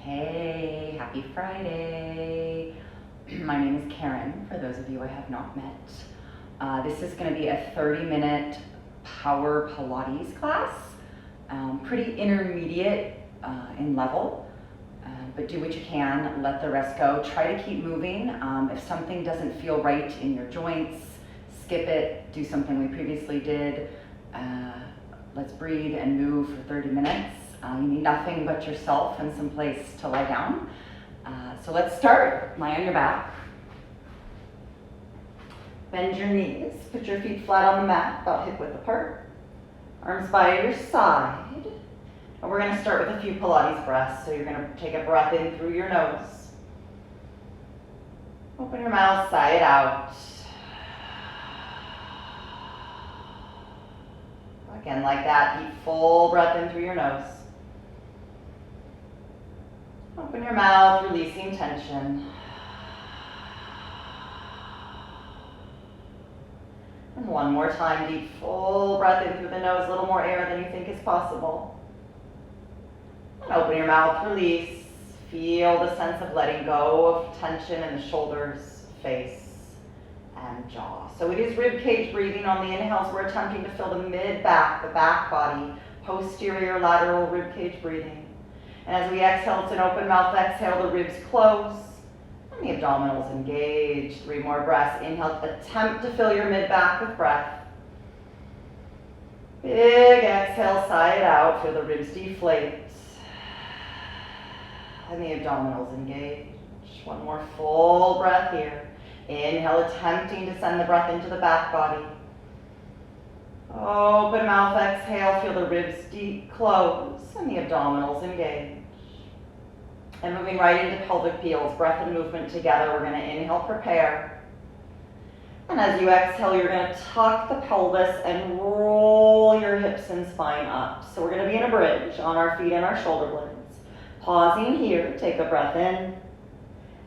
Hey, happy Friday. My name is Karen, for those of you I have not met. This is going to be a 30-minute power Pilates class, pretty intermediate in level, but do what you can, let the rest go. Try to keep moving. If something doesn't feel right in your joints, skip it, do something we previously did. Let's breathe and move for 30 minutes. You need nothing but yourself and some place to lie down. So let's start. Lie on your back. Bend your knees. Put your feet flat on the mat, about hip width apart. Arms by your side. And we're going to start with a few Pilates breaths. So you're going to take a breath in through your nose. Open your mouth, sigh it out. Again, like that, deep full breath in through your nose. Open your mouth, releasing tension. And one more time, deep full breath in through the nose, a little more air than you think is possible. And open your mouth, release. Feel the sense of letting go of tension in the shoulders, face, and jaw. So it is rib cage breathing. On the inhales, we're attempting to fill the mid-back, the back body, posterior lateral rib cage breathing. And as we exhale, it's an open mouth exhale, the ribs close, and the abdominals engage. 3 more breaths. Inhale, attempt to fill your mid-back with breath. Big exhale, sigh it out, feel the ribs deflate. And the abdominals engage. 1 more full breath here. Inhale, attempting to send the breath into the back body. Open mouth, exhale, feel the ribs deep close and the abdominals engage. And moving right into pelvic peels, breath and movement together. We're going to inhale, prepare. And as you exhale, you're going to tuck the pelvis and roll your hips and spine up. So we're going to be in a bridge on our feet and our shoulder blades. Pausing here, take a breath in.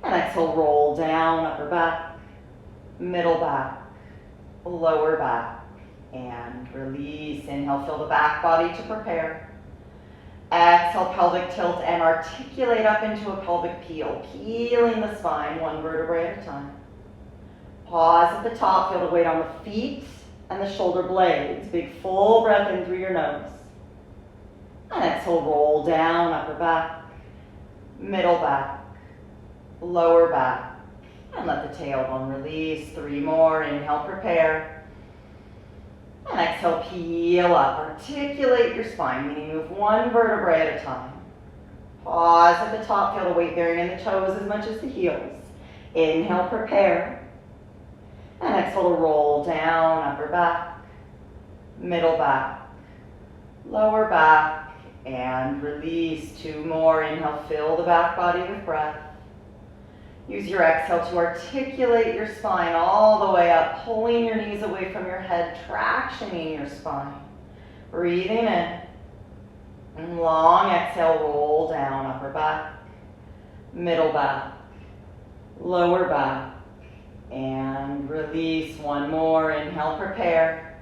And exhale, roll down, upper back, middle back, lower back, and release. Inhale, fill the back body to prepare. Exhale, pelvic tilt and articulate up into a pelvic peel, peeling the spine 1 vertebrae at a time. Pause at the top, feel the weight on the feet and the shoulder blades. Big full breath in through your nose. And exhale, roll down, upper back, middle back, lower back, and let the tailbone release. 3 more. Inhale, prepare. And exhale, peel up. Articulate your spine, meaning move 1 vertebrae at a time. Pause at the top, feel the weight bearing in the toes as much as the heels. Inhale, prepare. And exhale to roll down, upper back, middle back, lower back, and release. 2 more. Inhale, fill the back body with breath. Use your exhale to articulate your spine all the way up, pulling your knees away from your head, tractioning your spine. Breathing in. And long exhale, roll down, upper back, middle back, lower back, and release. 1 more. Inhale, prepare.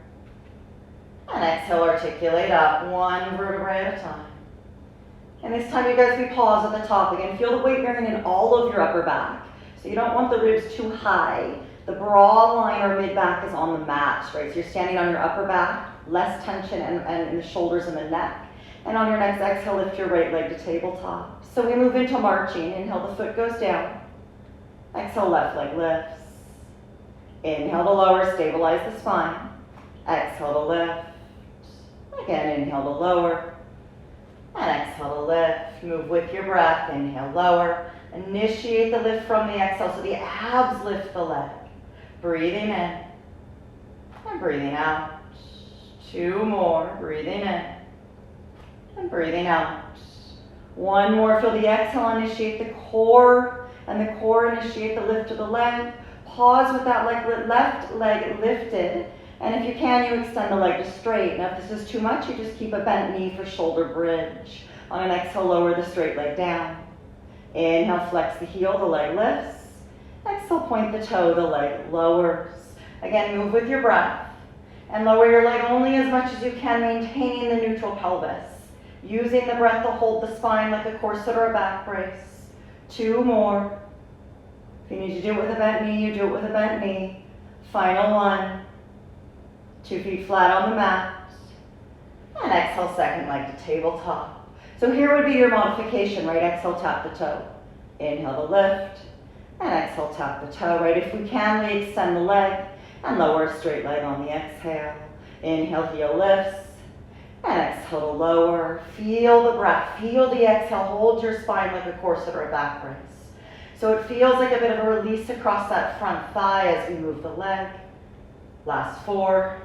And exhale, articulate up, 1 vertebrae at a time. And this time, you guys, we pause at the top again. Feel the weight bearing in all of your upper back. So you don't want the ribs too high. The broad line or mid-back is on the mat, right? So you're standing on your upper back, less tension and in the shoulders and the neck. And on your next exhale, lift your right leg to tabletop. So we move into marching. Inhale, the foot goes down. Exhale, left leg lifts. Inhale to lower, stabilize the spine. Exhale to lift. Again, inhale to lower. And exhale to lift. Move with your breath. Inhale, lower. Initiate the lift from the exhale so the abs lift the leg. Breathing in. And breathing out. 2 more. Breathing in. And breathing out. 1 more. Feel the exhale. Initiate the core. And the core initiate the lift of the leg. Pause with that left leg lifted. And if you can, you extend the leg to straight. Now, if this is too much, you just keep a bent knee for shoulder bridge. On an exhale, lower the straight leg down. Inhale, flex the heel, the leg lifts. Exhale, point the toe, the leg lowers. Again, move with your breath. And lower your leg only as much as you can, maintaining the neutral pelvis. Using the breath to hold the spine like a corset or a back brace. 2 more. If you need to do it with a bent knee, you do it with a bent knee. Final 1. 2 feet flat on the mat. And exhale, second leg to tabletop. So here would be your modification, right? Exhale, tap the toe. Inhale to lift. And exhale, tap the toe, right? If we can, we extend the leg and lower a straight leg on the exhale. Inhale, heel lifts. And exhale to lower. Feel the breath. Feel the exhale. Hold your spine like a corset or a back brace. So it feels like a bit of a release across that front thigh as we move the leg. Last 4.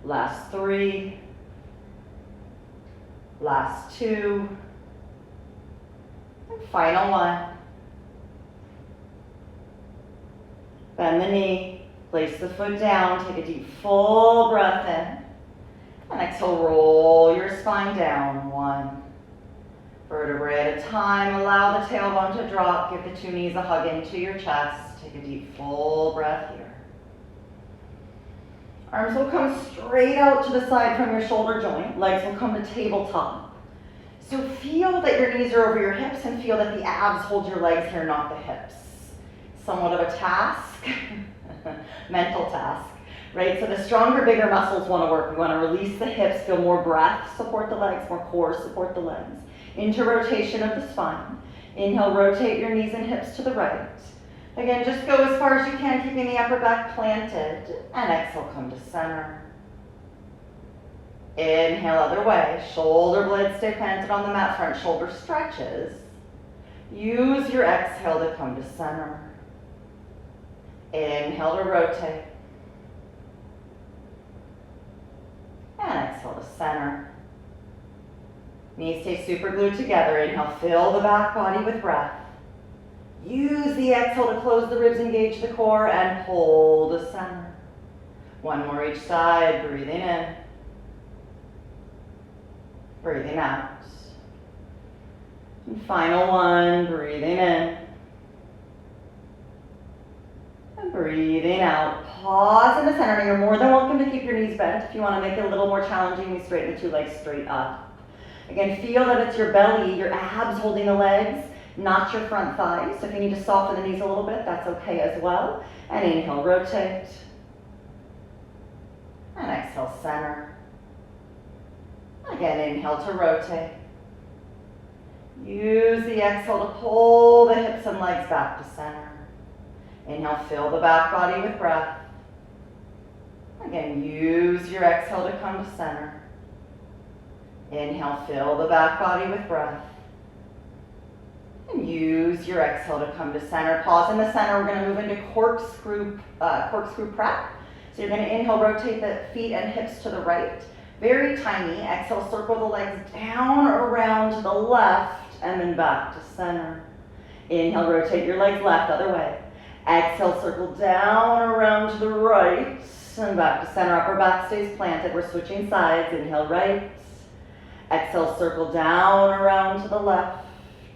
Last 3. Last 2. And final 1. Bend the knee. Place the foot down. Take a deep full breath in. And exhale, roll your spine down. 1 vertebrae at a time. Allow the tailbone to drop. Give the 2 knees a hug into your chest. Take a deep full breath here. Arms will come straight out to the side from your shoulder joint. Legs will come to tabletop. So feel that your knees are over your hips and feel that the abs hold your legs here, not the hips. Somewhat of a task, mental task. Right, so the stronger, bigger muscles want to work. We want to release the hips, feel more breath, support the legs, more core, support the legs. Into rotation of the spine. Inhale, rotate your knees and hips to the right. Again, just go as far as you can, keeping the upper back planted. And exhale, come to center. Inhale, other way. Shoulder blades stay planted on the mat, front shoulder stretches. Use your exhale to come to center. Inhale to rotate. And exhale to center. Knees stay super glued together. Inhale, fill the back body with breath. Use the exhale to close the ribs, engage the core, and pull to center. 1 more each side. Breathing in. Breathing out. And final 1. Breathing in. And breathing out. Pause in the center. You're more than welcome to keep your knees bent. If you want to make it a little more challenging, we straighten the 2 legs straight up. Again, feel that it's your belly, your abs holding the legs, not your front thighs. So if you need to soften the knees a little bit, that's okay as well. And inhale, rotate. And exhale, center. Again, inhale to rotate. Use the exhale to pull the hips and legs back to center. Inhale, fill the back body with breath. Again, use your exhale to come to center. Inhale, fill the back body with breath. And use your exhale to come to center. Pause in the center. We're going to move into corkscrew prep. So you're going to inhale, rotate the feet and hips to the right. Very tiny. Exhale, circle the legs down, around to the left, and then back to center. Inhale, rotate your legs left, other way. Exhale, circle down, around to the right, and back to center. Upper back stays planted. We're switching sides. Inhale, right. Exhale, circle down, around to the left,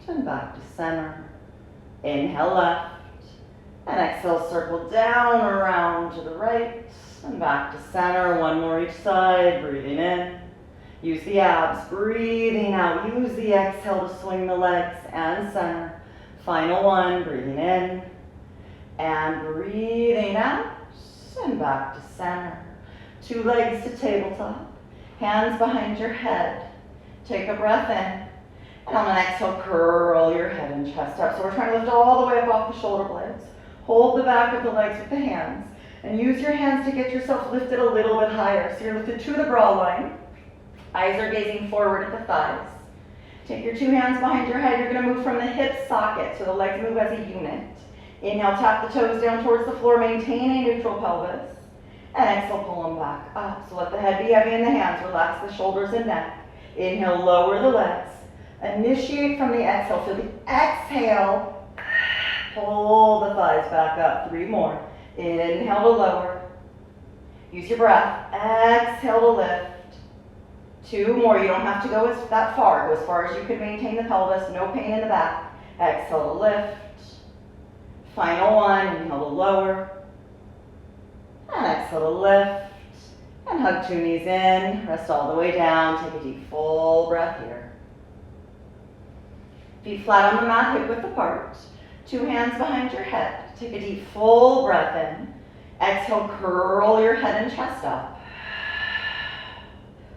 and back to center. Inhale, left. And exhale, circle down, around to the right, and back to center. 1 more each side. Breathing in. Use the abs. Breathing out. Use the exhale to swing the legs and center. Final 1. Breathing in. And breathing out. And back to center. 2 legs to tabletop. Hands behind your head. Take a breath in. And on an exhale, curl your head and chest up. So we're trying to lift all the way up off the shoulder blades. Hold the back of the legs with the hands. And use your hands to get yourself lifted a little bit higher. So you're lifted to the brow line. Eyes are gazing forward at the thighs. Take your 2 hands behind your head. You're going to move from the hip socket. So the legs move as a unit. Inhale, tap the toes down towards the floor. Maintain a neutral pelvis. And exhale, pull them back up. So let the head be heavy in the hands. Relax the shoulders and neck. Inhale, lower the legs. Initiate from the exhale. Feel the exhale. Pull the thighs back up. 3 more. Inhale to lower. Use your breath. Exhale to lift. 2 more. You don't have to go that far. Go as far as you can maintain the pelvis. No pain in the back. Exhale to lift. Final 1. Inhale to lower. And exhale to lift. And hug 2 knees in, rest all the way down. Take a deep, full breath here. Feet flat on the mat, hip width apart. 2 hands behind your head. Take a deep, full breath in. Exhale, curl your head and chest up.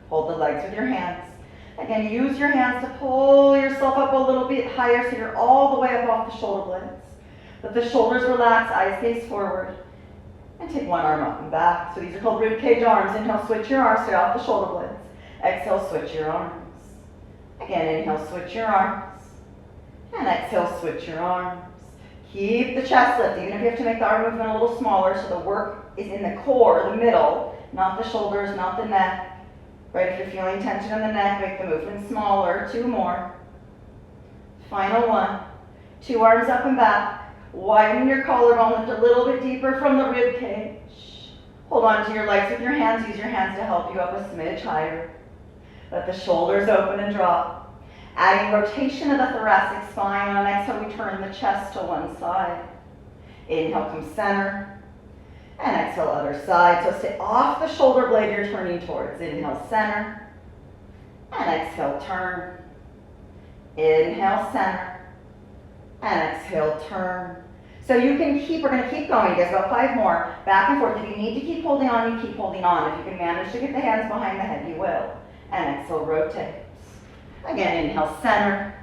Hold the legs with your hands. Again, use your hands to pull yourself up a little bit higher so you're all the way up off the shoulder blades. Let the shoulders relax, eyes gaze forward. And take one arm up and back. So these are called ribcage arms. Inhale, switch your arms, stay off the shoulder blades. Exhale, switch your arms. Again, inhale, switch your arms. And exhale, switch your arms. Keep the chest lifted, even if you have to make the arm movement a little smaller, so the work is in the core, the middle, not the shoulders, not the neck. Right, if you're feeling tension in the neck, make the movement smaller. 2 more. Final 1. 2 arms up and back. Widen your collarbone, lift a little bit deeper from the rib cage. Hold on to your legs with your hands. Use your hands to help you up a smidge higher. Let the shoulders open and drop. Adding rotation of the thoracic spine. On an exhale, we turn the chest to one side. Inhale, come center. And exhale, other side. So stay off the shoulder blade you're turning towards. Inhale, center. And exhale, turn. Inhale, center. And exhale, turn. So you can keep, we're going to keep going, you guys, about 5 more. Back and forth. If you need to keep holding on, you keep holding on. If you can manage to get the hands behind the head, you will. And exhale, rotate. Again, inhale, center.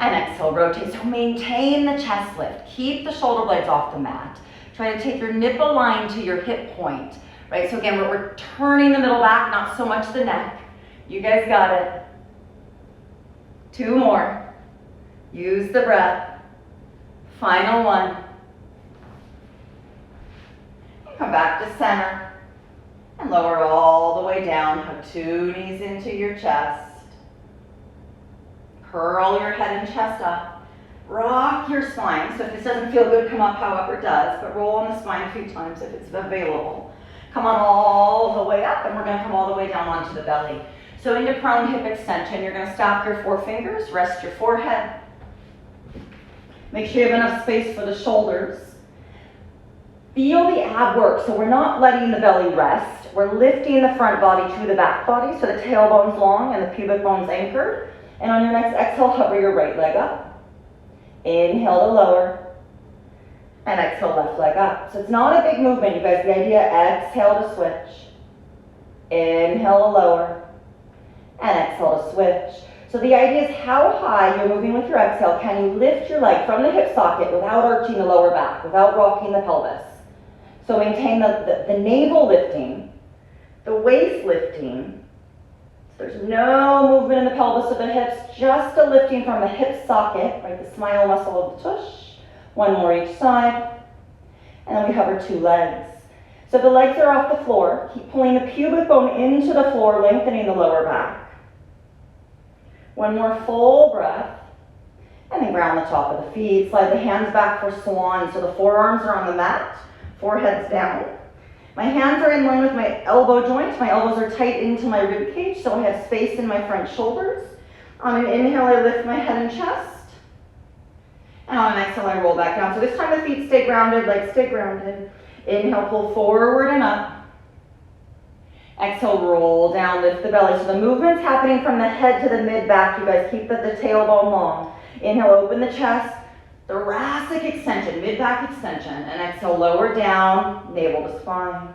And exhale, rotate. So maintain the chest lift. Keep the shoulder blades off the mat. Try to take your nipple line to your hip point. Right, so again, we're turning the middle back, not so much the neck. You guys got it. 2 more. Use the breath. Final 1. Come back to center. And lower all the way down. Hug 2 knees into your chest. Curl your head and chest up. Rock your spine. So if this doesn't feel good, come up however it does. But roll on the spine a few times if it's available. Come on all the way up, and we're going to come all the way down onto the belly. So into prone hip extension, you're going to stack your 4 fingers, rest your forehead. Make sure you have enough space for the shoulders. Feel the ab work, so we're not letting the belly rest. We're lifting the front body to the back body, so the tailbone's long and the pubic bone's anchored. And on your next exhale, hover your right leg up. Inhale to lower. And exhale, left leg up. So it's not a big movement, you guys. The idea, exhale to switch. Inhale to lower. And exhale to switch. So the idea is how high you're moving with your exhale. Can you lift your leg from the hip socket without arching the lower back, without rocking the pelvis? So maintain the navel lifting, the waist lifting. So there's no movement in the pelvis or the hips, just a lifting from the hip socket, right, the smile muscle of the tush. 1 more each side. And then we hover 2 legs. So the legs are off the floor. Keep pulling the pubic bone into the floor, lengthening the lower back. 1 more full breath. And then ground the top of the feet. Slide the hands back for swan. So the forearms are on the mat, forehead's down. My hands are in line with my elbow joints. My elbows are tight into my rib cage, so I have space in my front shoulders. On an inhale, I lift my head and chest. And on an exhale, I roll back down. So this time the feet stay grounded, legs stay grounded. Inhale, pull forward and up. Exhale, roll down, lift the belly. So the movement's happening from the head to the mid-back. You guys keep the tailbone long. Inhale, open the chest. Thoracic extension, mid-back extension. And exhale, lower down, navel to spine.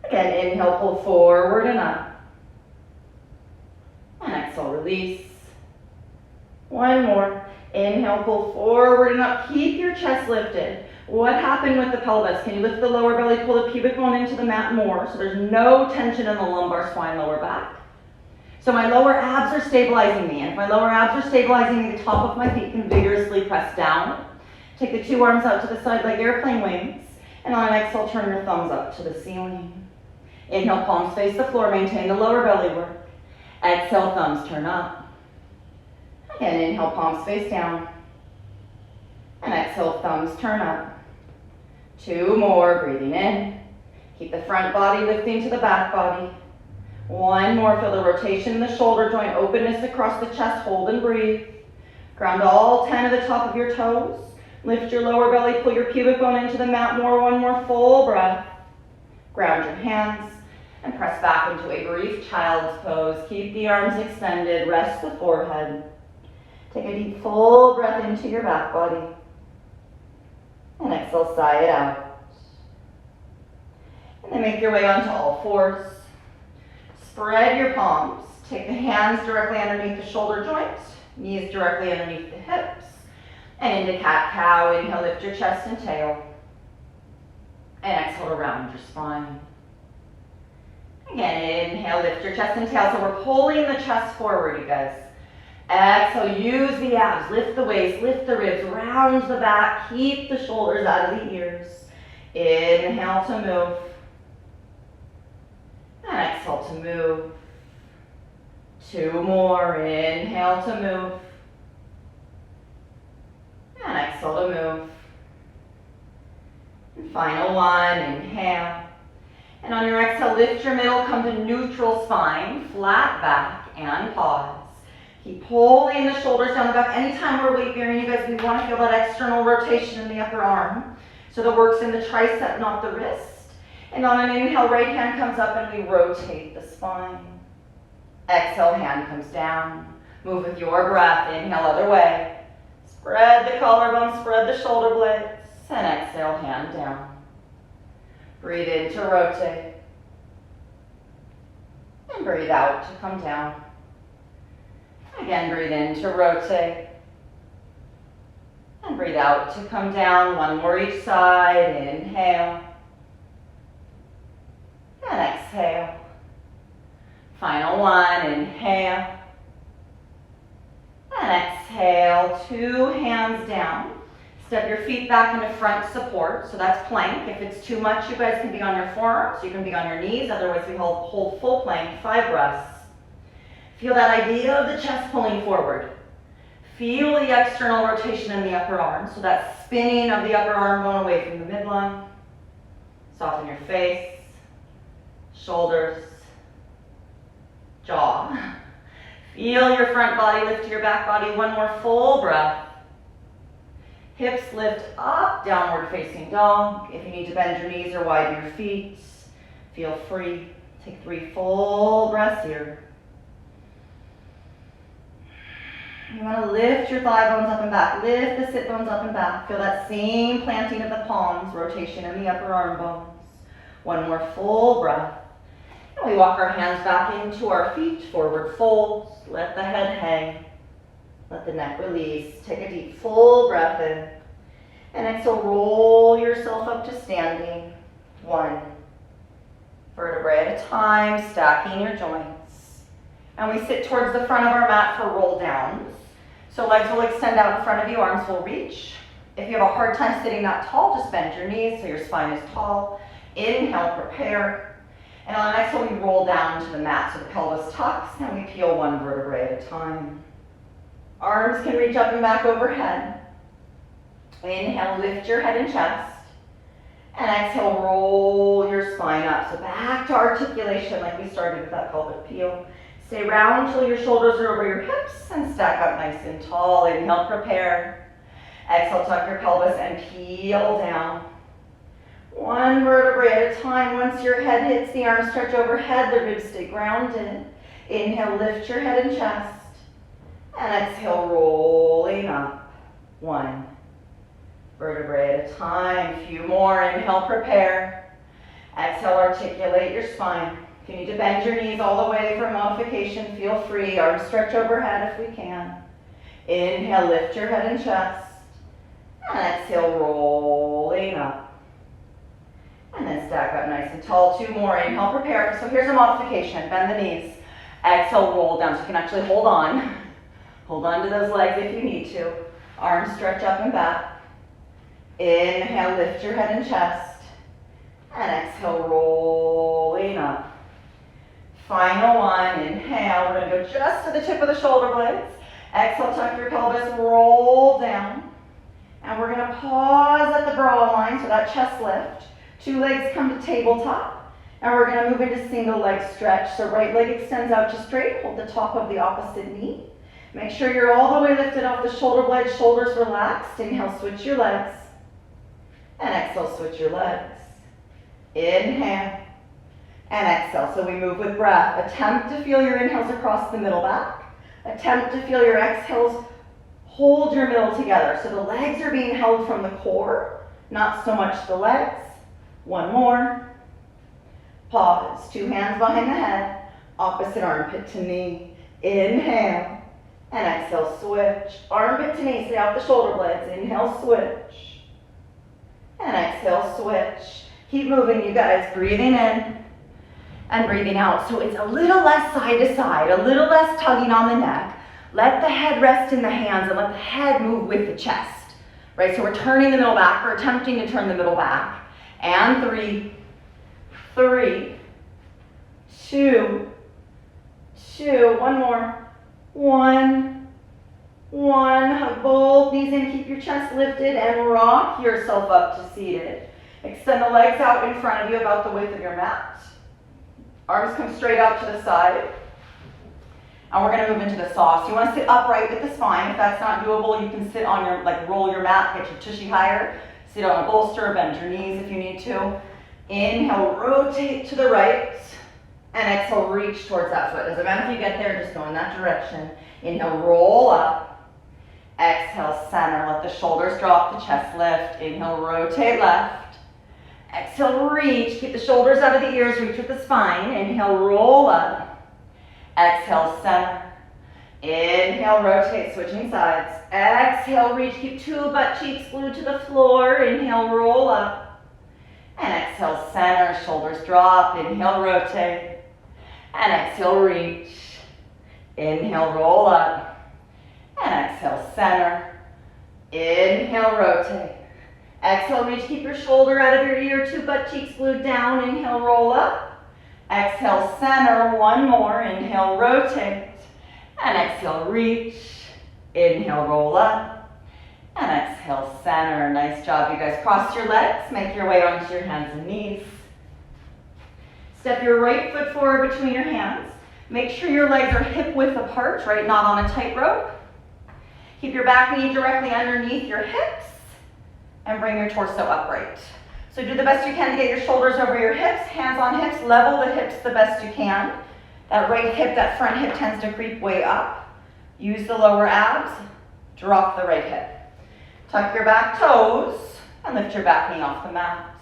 Again, inhale, pull forward and up. And exhale, release. 1 more. Inhale, pull forward and up. Keep your chest lifted. What happened with the pelvis? Can you lift the lower belly, pull the pubic bone into the mat more, so there's no tension in the lumbar spine, lower back. So my lower abs are stabilizing me, and if my lower abs are stabilizing me, the top of my feet can vigorously press down. Take the 2 arms out to the side like airplane wings, and on an exhale, turn your thumbs up to the ceiling. Inhale, palms face the floor, maintain the lower belly work. Exhale, thumbs turn up. And inhale, palms face down. And exhale, thumbs turn up. 2 more, breathing in. Keep the front body lifting to the back body. 1 more, feel the rotation in the shoulder joint, openness across the chest, hold and breathe. Ground all 10 of the top of your toes. Lift your lower belly, pull your pubic bone into the mat more, 1 more full breath. Ground your hands. And And press back into a brief child's pose. Keep the arms extended, rest the forehead. Take a deep full breath into your back body. And exhale, sigh it out. And then make your way onto all fours. Spread your palms. Take the hands directly underneath the shoulder joints, knees directly underneath the hips. And into cat-cow, inhale, lift your chest and tail. And exhale, round your spine. Again, inhale, lift your chest and tail. So we're pulling the chest forward, you guys. Exhale, use the abs, lift the waist, lift the ribs, round the back, keep the shoulders out of the ears. Inhale to move. And exhale to move. 2 more, inhale to move. And exhale to move. And final one, inhale. And on your exhale, lift your middle, come to neutral spine, flat back, and pause. Keep pulling the shoulders down the back. Anytime we're weight bearing, you guys, we want to feel that external rotation in the upper arm. So that works in the tricep, not the wrist. And on an inhale, right hand comes up and we rotate the spine. Exhale, hand comes down. Move with your breath. Inhale, other way. Spread the collarbone, spread the shoulder blades. And exhale, hand down. Breathe in to rotate. And breathe out to come down. Again, breathe in to rotate. And breathe out to come down. 1 more each side. Inhale. And exhale. Final one. Inhale. And exhale. 2 hands down. Step your feet back into front support. So that's plank. If it's too much, you guys can be on your forearms. You can be on your knees. Otherwise, we hold full plank, 5 breaths. Feel that idea of the chest pulling forward. Feel the external rotation in the upper arm. So that spinning of the upper arm going away from the midline. Soften your face, shoulders, jaw. Feel your front body lift to your back body. 1 more full breath. Hips lift up, downward facing dog. If you need to bend your knees or widen your feet, feel free. Take 3 full breaths here. You want to lift your thigh bones up and back. Lift the sit bones up and back. Feel that same planting of the palms, rotation in the upper arm bones. 1 more full breath. And we walk our hands back into our feet, forward folds. Let the head hang. Let the neck release. Take a deep full breath in. And exhale, roll yourself up to standing. 1 vertebrae at a time, stacking your joints. And we sit towards the front of our mat for roll downs. So legs will extend out in front of you, arms will reach. If you have a hard time sitting that tall, just bend your knees so your spine is tall. Inhale, prepare. And on an exhale, we roll down to the mat so the pelvis tucks, and we peel 1 vertebrae at a time. Arms can reach up and back overhead. Inhale, lift your head and chest. And exhale, roll your spine up. So back to articulation like we started with that pelvic peel. Stay round until your shoulders are over your hips and stack up nice and tall. Inhale, prepare. Exhale, tuck your pelvis and peel down. 1 vertebrae at a time. Once your head hits the arms, stretch overhead, the ribs stay grounded. Inhale, lift your head and chest. And exhale, rolling up. 1 vertebrae at a time. Few more. Inhale, prepare. Exhale, articulate your spine. If you need to bend your knees all the way for modification, feel free. Arms stretch overhead if we can. Inhale, lift your head and chest. And exhale, rolling up. And then stack up nice and tall. 2 more. Inhale, prepare. So here's a modification. Bend the knees. Exhale, roll down. So you can actually hold on. Hold on to those legs if you need to. Arms stretch up and back. Inhale, lift your head and chest. And exhale, rolling up. Final one. Inhale. We're going to go just to the tip of the shoulder blades. Exhale, tuck your pelvis, roll down. And we're going to pause at the brow line, so that chest lift. 2 legs come to tabletop. And we're going to move into single leg stretch. So right leg extends out to straight. Hold the top of the opposite knee. Make sure you're all the way lifted off the shoulder blades, shoulders relaxed. Inhale, switch your legs. And exhale, switch your legs. Inhale. and exhale. So we move with breath. Attempt to feel your inhales across the middle back. Attempt to feel your exhales hold your middle together. So the legs are being held from the core, not so much the legs. One more. Pause. 2 hands behind the head. Opposite armpit to knee. Inhale. And exhale, switch. Armpit to knee. Stay off the shoulder blades. Inhale, switch. And exhale, switch. Keep moving, you guys. Breathing in and breathing out. So it's a little less side to side, a little less tugging on the neck. Let the head rest in the hands and let the head move with the chest, right? So we're turning the middle back, or attempting to turn the middle back. And 3, 3, 2, 2, one more, 1, 1, hug both knees in, keep your chest lifted and rock yourself up to seated. Extend the legs out in front of you about the width of your mat. Arms come straight out to the side. And we're gonna move into the saw. So you wanna sit upright with the spine. If that's not doable, you can sit on your, roll your mat, get your tushy higher. Sit on a bolster, bend your knees if you need to. Inhale, rotate to the right. And exhale, reach towards that foot. Doesn't matter if you get there, just go in that direction. Inhale, roll up. Exhale, center. Let the shoulders drop, the chest lift. Inhale, rotate left. Exhale, reach. Keep the shoulders out of the ears, reach with the spine. Inhale, roll up. Exhale, center. Inhale, rotate, switching sides. Exhale, reach. Keep 2 butt cheeks glued to the floor. Inhale, roll up. And exhale, center. Shoulders drop. Inhale, rotate. And exhale, reach. Inhale, roll up. And exhale, center. Inhale, rotate. Exhale, reach. Keep your shoulder out of your ear. 2 butt cheeks glued down. Inhale, roll up. Exhale, center, one more. Inhale, rotate. And exhale, reach. Inhale, roll up. And exhale, center. Nice job, you guys. Cross your legs. Make your way onto your hands and knees. Step your right foot forward between your hands. Make sure your legs are hip width apart, right? Not on a tightrope. Keep your back knee directly underneath your hips. And bring your torso upright. So do the best you can to get your shoulders over your hips, hands on hips, level the hips the best you can. That right hip, that front hip tends to creep way up. Use the lower abs, drop the right hip. Tuck your back toes and lift your back knee off the mat.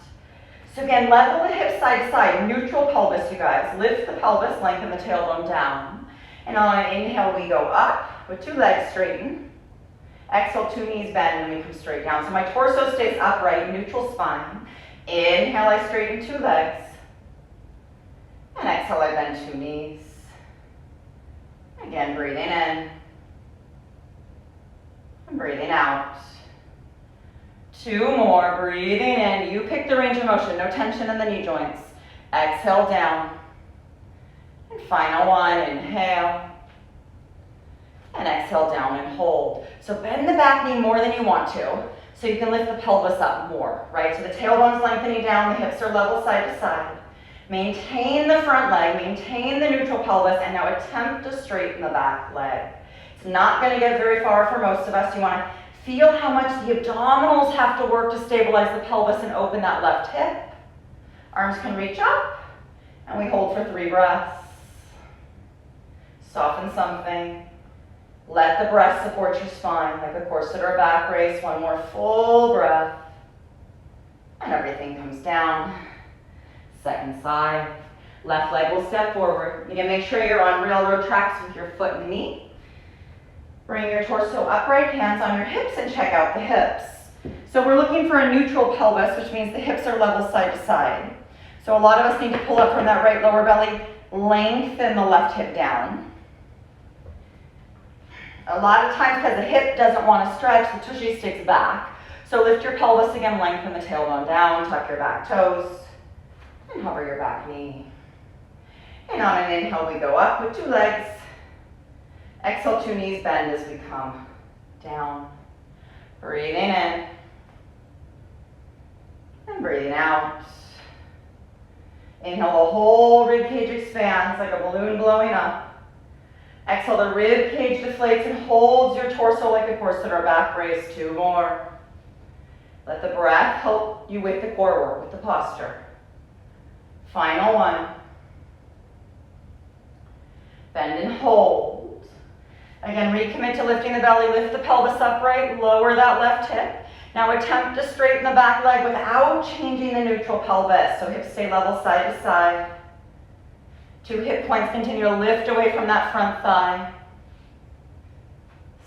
So again, level the hips side to side, neutral pelvis, you guys. Lift the pelvis, lengthen the tailbone down. And on an inhale, we go up with 2 legs straighten. Exhale, 2 knees bend and we come straight down. So my torso stays upright, neutral spine. Inhale, I straighten 2 legs. And exhale, I bend 2 knees. Again, breathing in. And breathing out. 2 more, breathing in. You pick the range of motion, no tension in the knee joints. Exhale, down. And final one, inhale. And exhale, down and hold. So bend the back knee more than you want to. So you can lift the pelvis up more, right? So the tailbone's lengthening down, the hips are level side to side. Maintain the front leg, maintain the neutral pelvis, and now attempt to straighten the back leg. It's not gonna get very far for most of us. You wanna feel how much the abdominals have to work to stabilize the pelvis and open that left hip. Arms can reach up, and we hold for 3 breaths. Soften something. Let the breath support your spine like a corset or a back brace. 1 more full breath. And everything comes down. Second side. Left leg will step forward. Again, make sure you're on railroad tracks with your foot and knee. Bring your torso upright, hands on your hips, and check out the hips. So we're looking for a neutral pelvis, which means the hips are level side to side. So a lot of us need to pull up from that right lower belly, lengthen the left hip down. A lot of times, because the hip doesn't want to stretch, the tushy sticks back. So lift your pelvis again, lengthen the tailbone down, tuck your back toes, and hover your back knee. And on an inhale, we go up with 2 legs. Exhale, 2 knees bend as we come down. Breathing in. And breathing out. Inhale, the whole rib cage expands like a balloon blowing up. Exhale, the rib cage deflates and holds your torso like a corset or back brace. 2 more. Let the breath help you with the core work, with the posture. Final one. Bend and hold. Again, recommit to lifting the belly, lift the pelvis upright, lower that left hip. Now attempt to straighten the back leg without changing the neutral pelvis. So hips stay level side to side. 2 hip points continue to lift away from that front thigh.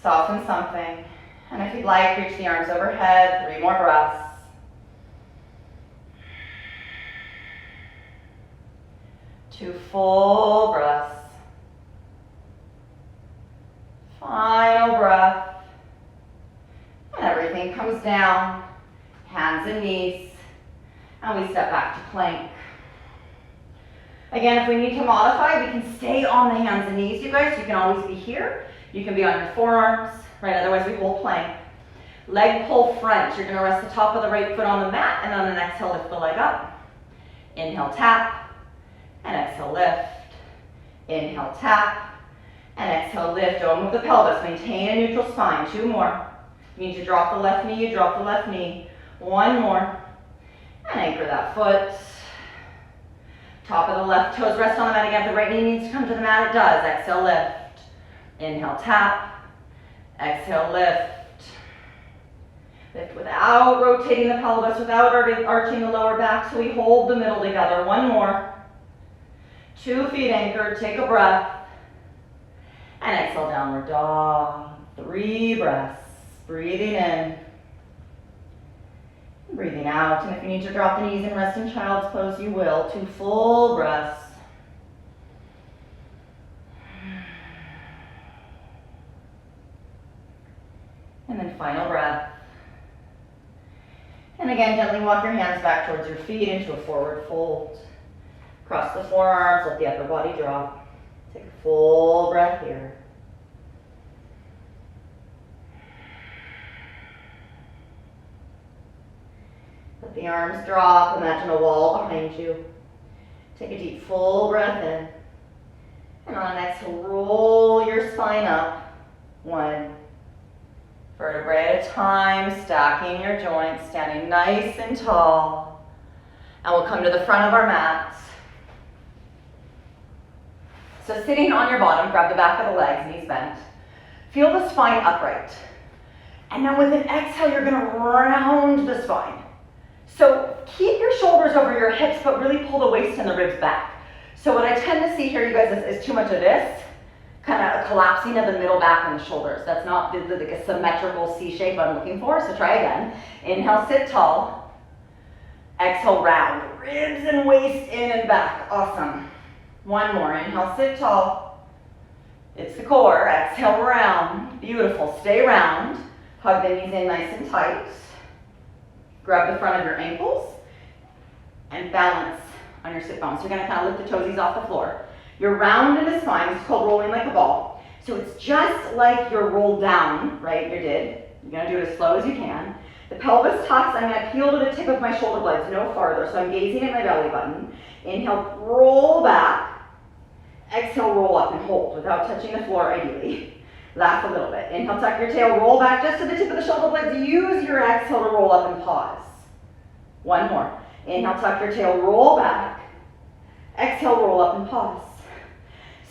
Soften something. And if you'd like, reach the arms overhead. 3 more breaths. Two full breaths. Final breath. And everything comes down. Hands and knees. And we step back to plank. Again, if we need to modify, we can stay on the hands and knees, you guys. You can always be here. You can be on your forearms, right? Otherwise, we hold plank. Leg pull front. You're gonna rest the top of the right foot on the mat, and on an exhale, lift the leg up. Inhale, tap, and exhale, lift. Inhale, tap, and exhale, lift. Don't move the pelvis. Maintain a neutral spine. 2 more. You need to drop the left knee, you drop the left knee. 1 more. And anchor that foot. Top of the left toes rest on the mat again. If the right knee needs to come to the mat, it does. Exhale, lift. Inhale, tap. Exhale, lift. Lift without rotating the pelvis, without arching the lower back, so we hold the middle together. 1 more. 2 feet anchored. Take a breath. And exhale, downward dog. 3 breaths. Breathing in. Breathing out. And if you need to drop the knees and rest in child's pose, you will. 2 full breaths. And then final breath. And again, gently walk your hands back towards your feet into a forward fold. Cross the forearms, let the upper body drop. Take a full breath here. Let the arms drop, imagine a wall behind you. Take a deep full breath in. And on an exhale, roll your spine up. 1 vertebrae at a time, stacking your joints, standing nice and tall. And we'll come to the front of our mats. So sitting on your bottom, grab the back of the legs, knees bent. Feel the spine upright. And now with an exhale, you're gonna round the spine. So keep your shoulders over your hips, but really pull the waist and the ribs back. So what I tend to see here, you guys, is too much of this, kind of a collapsing of the middle back and the shoulders. That's not like a symmetrical C shape I'm looking for, so try again. Inhale, sit tall. Exhale, round. Ribs and waist in and back. Awesome. 1 more. Inhale, sit tall. It's the core. Exhale, round. Beautiful. Stay round. Hug the knees in nice and tight. Grab the front of your ankles and balance on your sit bones. So you're going to kind of lift the toesies off the floor. You're round in the spine. It's called rolling like a ball. So it's just like you're rolled down, right? You did. You're going to do it as slow as you can. The pelvis tucks. I'm going to peel to the tip of my shoulder blades, no farther. So I'm gazing at my belly button. Inhale, roll back. Exhale, roll up and hold without touching the floor ideally. Laugh a little bit. Inhale, tuck your tail, roll back just to the tip of the shoulder blades. Use your exhale to roll up and pause. 1 more. Inhale, tuck your tail, roll back. Exhale, roll up and pause.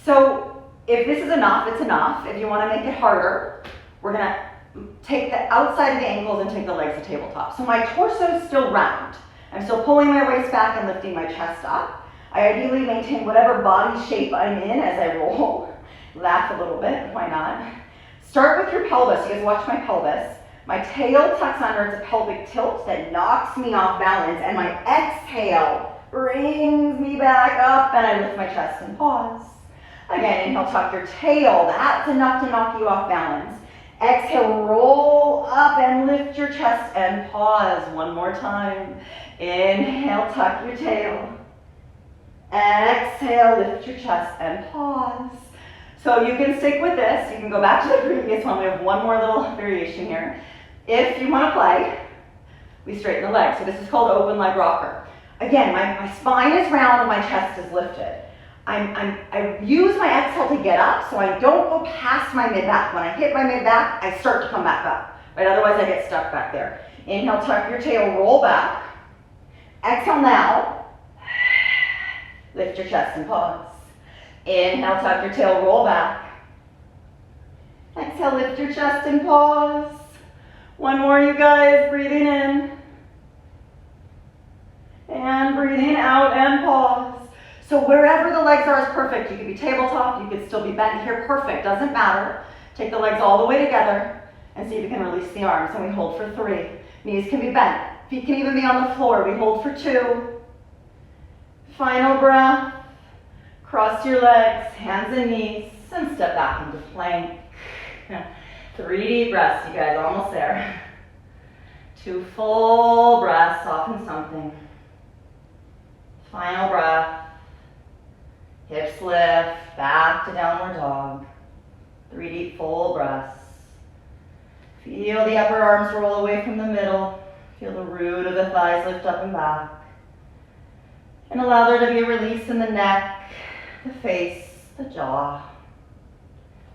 So if this is enough, it's enough. If you want to make it harder, we're going to take the outside of the ankles and take the legs to tabletop. So my torso is still round. I'm still pulling my waist back and lifting my chest up. I ideally maintain whatever body shape I'm in as I roll. Laugh a little bit, why not? Start with your pelvis. You guys watch my pelvis. My tail tucks under, it's a pelvic tilt that knocks me off balance, and my exhale brings me back up, and I lift my chest and pause. Again, inhale, tuck your tail. That's enough to knock you off balance. Exhale, roll up and lift your chest and pause. 1 more time. Inhale, tuck your tail. Exhale, lift your chest and pause. So you can stick with this. You can go back to the previous one. We have 1 more little variation here. If you want to play, we straighten the legs. So this is called open leg rocker. Again, my spine is round and my chest is lifted. I use my exhale to get up, so I don't go past my mid-back. When I hit my mid-back, I start to come back up. Right? Otherwise, I get stuck back there. Inhale, tuck your tail, roll back. Exhale now. Lift your chest and pause. Inhale, tuck your tail, roll back. Exhale, lift your chest and pause. One more, you guys, breathing in. And breathing out and pause. So wherever the legs are is perfect. You could be tabletop, you could still be bent here, perfect, doesn't matter. Take the legs all the way together and see if you can release the arms. And we hold for 3. Knees can be bent. Feet can even be on the floor. We hold for 2. Final breath. Cross your legs, hands and knees, and step back into plank. 3 deep breaths, you guys, almost there. 2 full breaths, soften something. Final breath. Hips lift, back to downward dog. 3 deep full breaths. Feel the upper arms roll away from the middle. Feel the root of the thighs lift up and back. And allow there to be a release in the neck, the face, the jaw.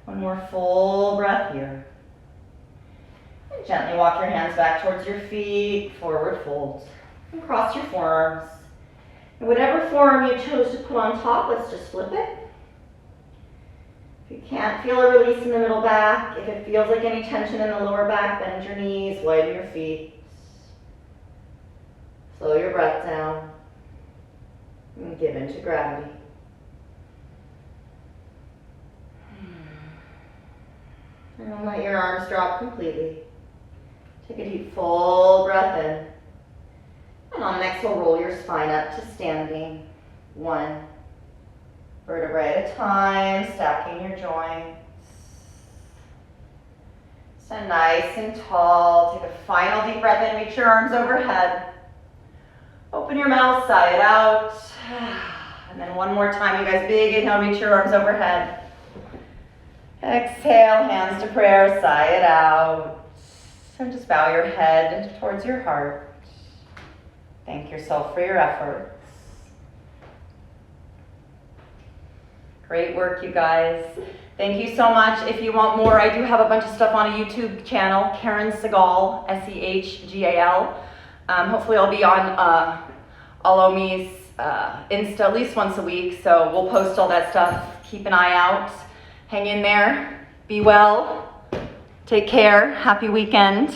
1 more full breath here. And gently walk your hands back towards your feet, forward fold. And cross your forearms. And whatever forearm you chose to put on top, let's just flip it. If you can't feel a release in the middle back, if it feels like any tension in the lower back, bend your knees, widen your feet. Slow your breath down. And give into gravity. And don't let your arms drop completely. Take a deep full breath in. And on the next, we'll roll your spine up to standing. 1 vertebrae at a time, stacking your joints. Stand nice and tall. Take a final deep breath in, reach your arms overhead. Open your mouth, sigh it out. And then 1 more time, you guys, big inhale, reach your arms overhead. Exhale, hands to prayer, sigh it out. And just bow your head towards your heart. Thank yourself for your efforts. Great work, you guys. Thank you so much. If you want more, I do have a bunch of stuff on a YouTube channel, Karen Segal, Sehgal. Hopefully I'll be on Alomi's Insta at least once a week, so we'll post all that stuff. Keep an eye out. Hang in there. Be well. Take care. Happy weekend.